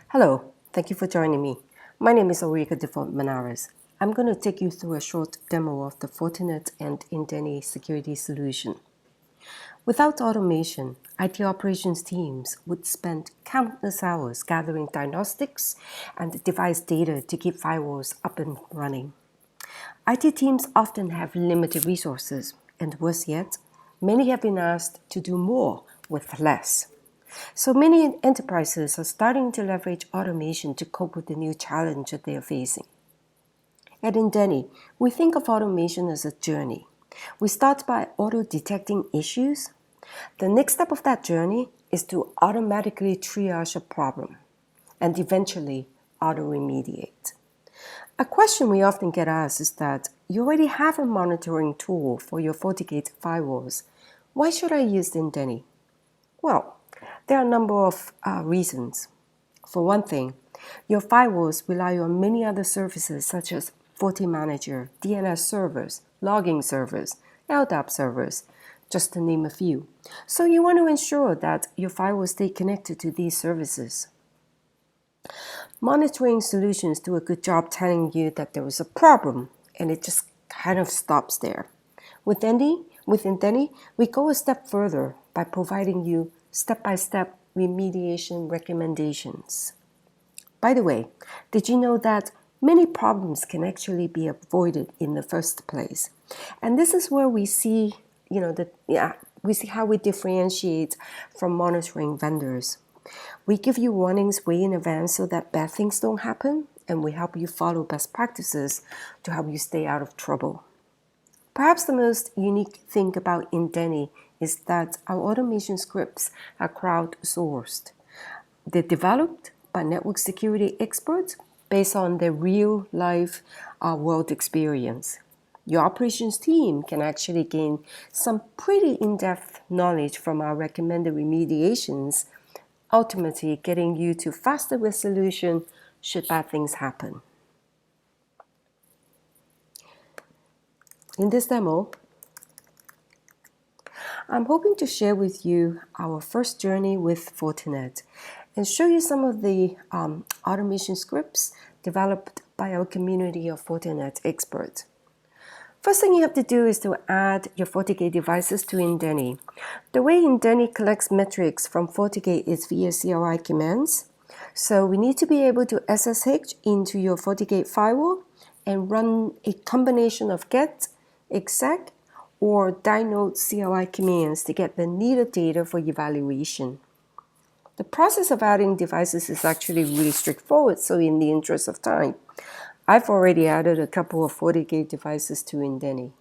Hello, thank you for joining me. My name is Ulrika Default Manares. I'm going to take you through a short demo of the Fortinet and Indeni security solution. Without automation, IT operations teams would spend countless hours gathering diagnostics and device data to keep firewalls up and running. IT teams often have limited resources, and worse yet, many have been asked to do more with less. So many enterprises are starting to leverage automation to cope with the new challenge that they are facing. At Indeni, we think of automation as a journey. We start by auto-detecting issues. The next step of that journey is to automatically triage a problem and eventually auto-remediate. A question we often get asked is that you already have a monitoring tool for your FortiGate firewalls. Why should I use Indeni? Well, there are a number of reasons. For one thing, your firewalls rely on many other services such as FortiManager, DNS servers, logging servers, LDAP servers, just to name a few. So you want to ensure that your firewalls stay connected to these services. Monitoring solutions do a good job telling you that there is a problem, and it just kind of stops there. With Indeni, we go a step further by providing you step-by-step remediation recommendations. By the way, did you know that many problems can actually be avoided in the first place? And this is where we see, we see how we differentiate from monitoring vendors. We give you warnings way in advance so that bad things don't happen, and we help you follow best practices to help you stay out of trouble. Perhaps the most unique thing about Indeni is that our automation scripts are crowdsourced. They're developed by network security experts based on their real-life world experience. Your operations team can actually gain some pretty in-depth knowledge from our recommended remediations, ultimately getting you to faster resolution should bad things happen. In this demo, I'm hoping to share with you our first journey with Fortinet and show you some of the automation scripts developed by our community of Fortinet experts. First thing you have to do is to add your FortiGate devices to Indeni. The way Indeni collects metrics from FortiGate is via CLI commands. So we need to be able to SSH into your FortiGate firewall and run a combination of get, exec, or dynode CLI commands to get the needed data for evaluation. The process of adding devices is actually really straightforward, so in the interest of time, I've already added a couple of FortiGate devices to Indeni.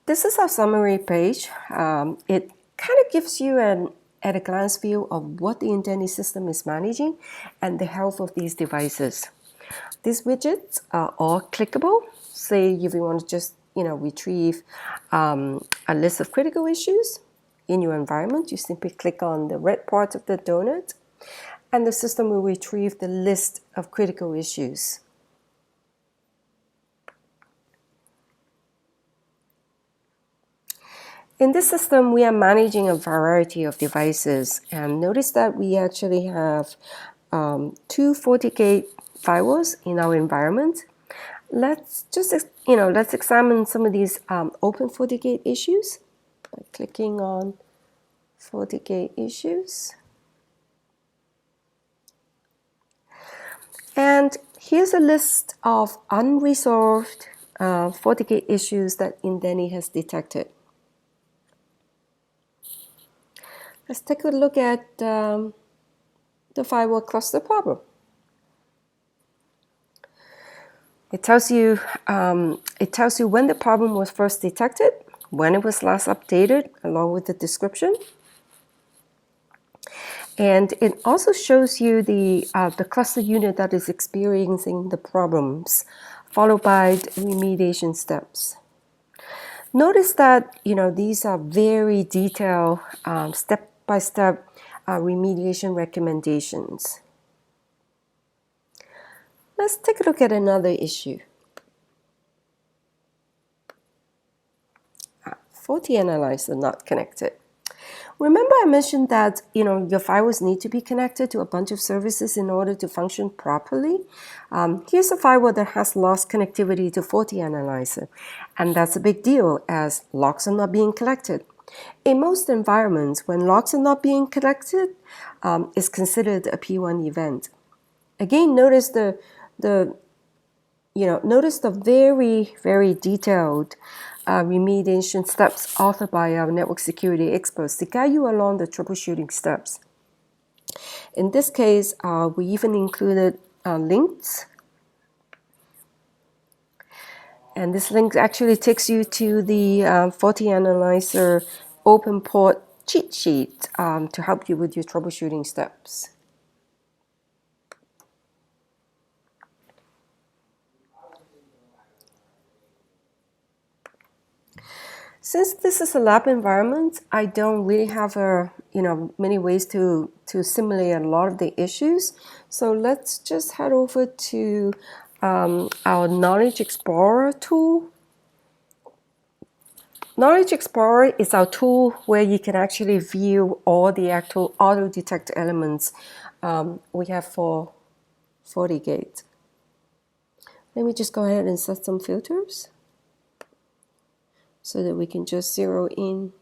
This is our summary page. It kind of gives you an at-a-glance view of what the Indeni system is managing and the health of these devices. These widgets are all clickable. Say if you want to just retrieve a list of critical issues in your environment, you simply click on the red part of the donut, and the system will retrieve the list of critical issues. In this system, we are managing a variety of devices, and notice that we actually have 2 FortiGate firewalls in our environment. Let's examine some of these open FortiGate issues by clicking on FortiGate issues. And here's a list of unresolved FortiGate issues that Indeni has detected. Let's take a look at the firewall cluster problem. It tells you when the problem was first detected, when it was last updated, along with the description. And it also shows you the cluster unit that is experiencing the problems, followed by the remediation steps. Notice that these are very detailed step-by-step remediation recommendations. Let's take a look at another issue. FortiAnalyzer not connected. Remember I mentioned that your firewalls need to be connected to a bunch of services in order to function properly. Here's a firewall that has lost connectivity to FortiAnalyzer, and that's a big deal as logs are not being collected. In most environments, when logs are not being collected, it's considered a P1 event. Again, notice the very, very detailed remediation steps authored by our network security experts to guide you along the troubleshooting steps. In this case, we even included links. And this link actually takes you to the FortiAnalyzer open port cheat sheet to help you with your troubleshooting steps. Since this is a lab environment, I don't really have many ways to simulate a lot of the issues. So let's just head over to our Knowledge Explorer tool. Knowledge Explorer is our tool where you can actually view all the actual auto-detect elements we have for FortiGate. Let me just go ahead and set some filters so that we can just zero in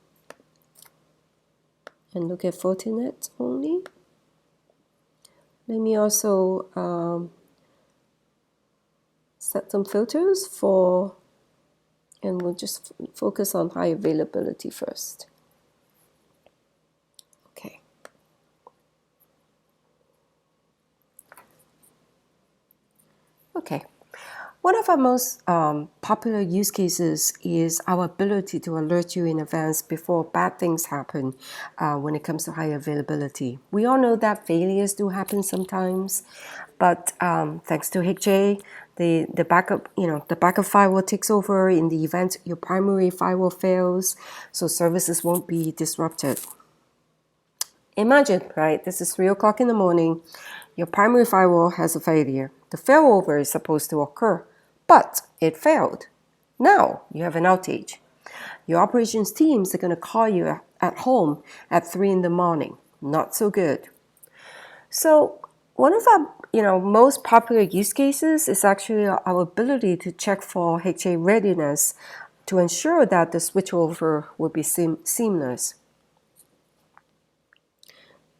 and look at Fortinet only. Let me also set some filters and we'll just focus on high availability first. Okay. Okay. One of our most popular use cases is our ability to alert you in advance before bad things happen when it comes to high availability. We all know that failures do happen sometimes, but thanks to HA, the backup firewall takes over in the event your primary firewall fails, so services won't be disrupted. Imagine, right? This is 3 o'clock in the morning. Your primary firewall has a failure. The failover is supposed to occur, but it failed. Now you have an outage. Your operations teams are going to call you at home at 3 in the morning. Not so good. So one of our most popular use cases is actually our ability to check for HA readiness to ensure that the switchover will be seamless.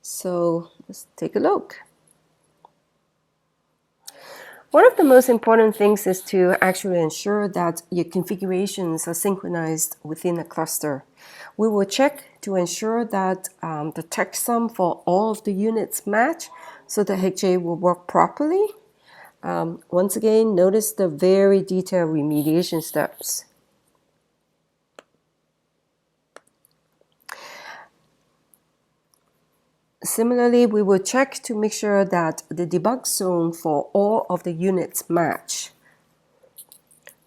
So let's take a look. One of the most important things is to actually ensure that your configurations are synchronized within a cluster. We will check to ensure that the checksum for all of the units match so the HA will work properly. Once again, notice the very detailed remediation steps. Similarly, we will check to make sure that the debug zone for all of the units match.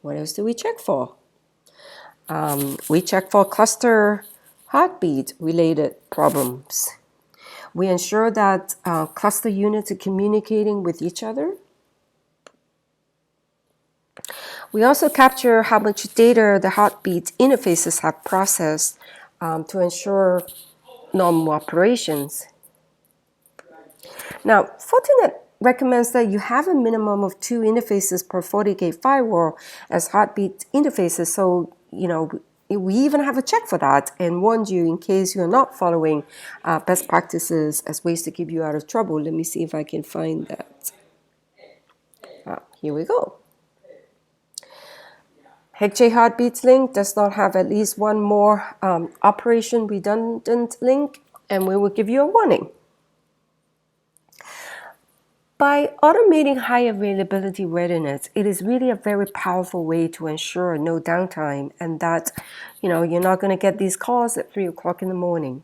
What else do we check for? We check for cluster heartbeat related problems. We ensure that cluster units are communicating with each other. We also capture how much data the heartbeat interfaces have processed to ensure normal operations. Now, Fortinet recommends that you have a minimum of 2 interfaces per FortiGate firewall as heartbeat interfaces. So, we even have a check for that and warned you in case you're not following best practices as ways to keep you out of trouble. Let me see if I can find that. Here we go. HJ Heartbeats link does not have at least one more operation redundant link, and we will give you a warning. By automating high availability readiness, it is really a very powerful way to ensure no downtime and that you're not going to get these calls at 3 o'clock in the morning.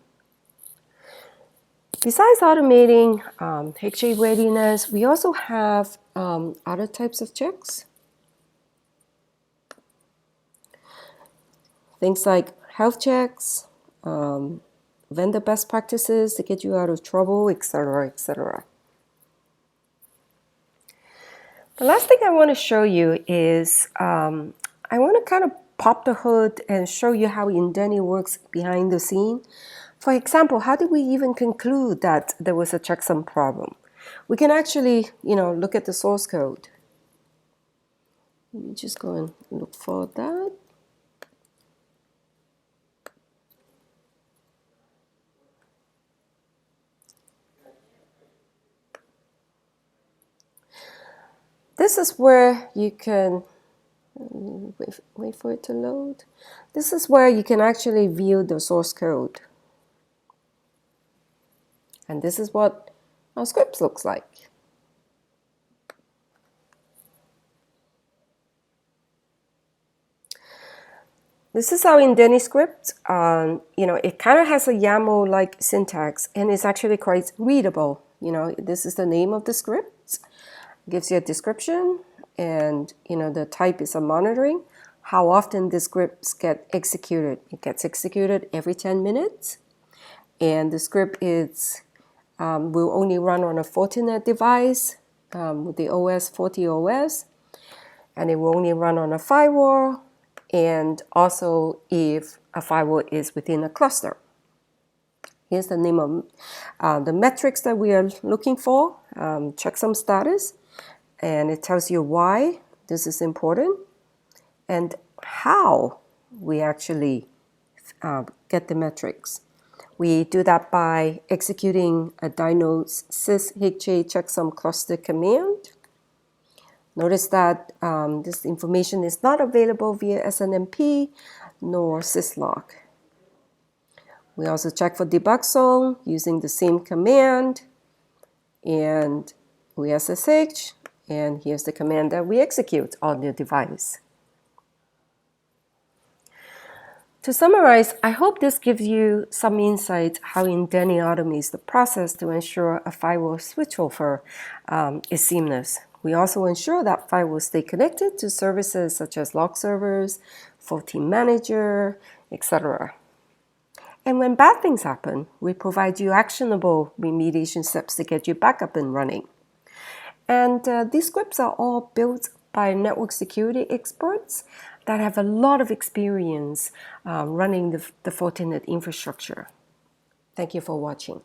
Besides automating HA readiness, we also have other types of checks. Things like health checks, vendor best practices to get you out of trouble, etc., etc. The last thing I want to show you is I want to kind of pop the hood and show you how Indeni works behind the scene. For example, how did we even conclude that there was a checksum problem? We can actually, look at the source code. Let me just go and look for that. This is where you can, wait for it to load. This is where you can actually view the source code. And this is what our scripts looks like. This is our Indeni script. It kind of has a YAML-like syntax, and it's actually quite readable. This is the name of the script. It gives you a description, and the type is a monitoring. How often the scripts get executed? It gets executed every 10 minutes, and the script will only run on a Fortinet device with the OS 40 OS, and it will only run on a firewall, and also if a firewall is within a cluster. Here's the name of the metrics that we are looking for, checksum status, and it tells you why this is important and how we actually get the metrics. We do that by executing a dyno sys checksum cluster command. Notice that this information is not available via SNMP nor syslog. We also check for debug zone using the same command, and we SSH, and here's the command that we execute on the device. To summarize, I hope this gives you some insight how Indeni automates the process to ensure a firewall switchover is seamless. We also ensure that firewalls stay connected to services such as log servers, Fortinet Manager, etc. And when bad things happen, we provide you actionable remediation steps to get you back up and running. And these scripts are all built by network security experts that have a lot of experience running the Fortinet infrastructure. Thank you for watching.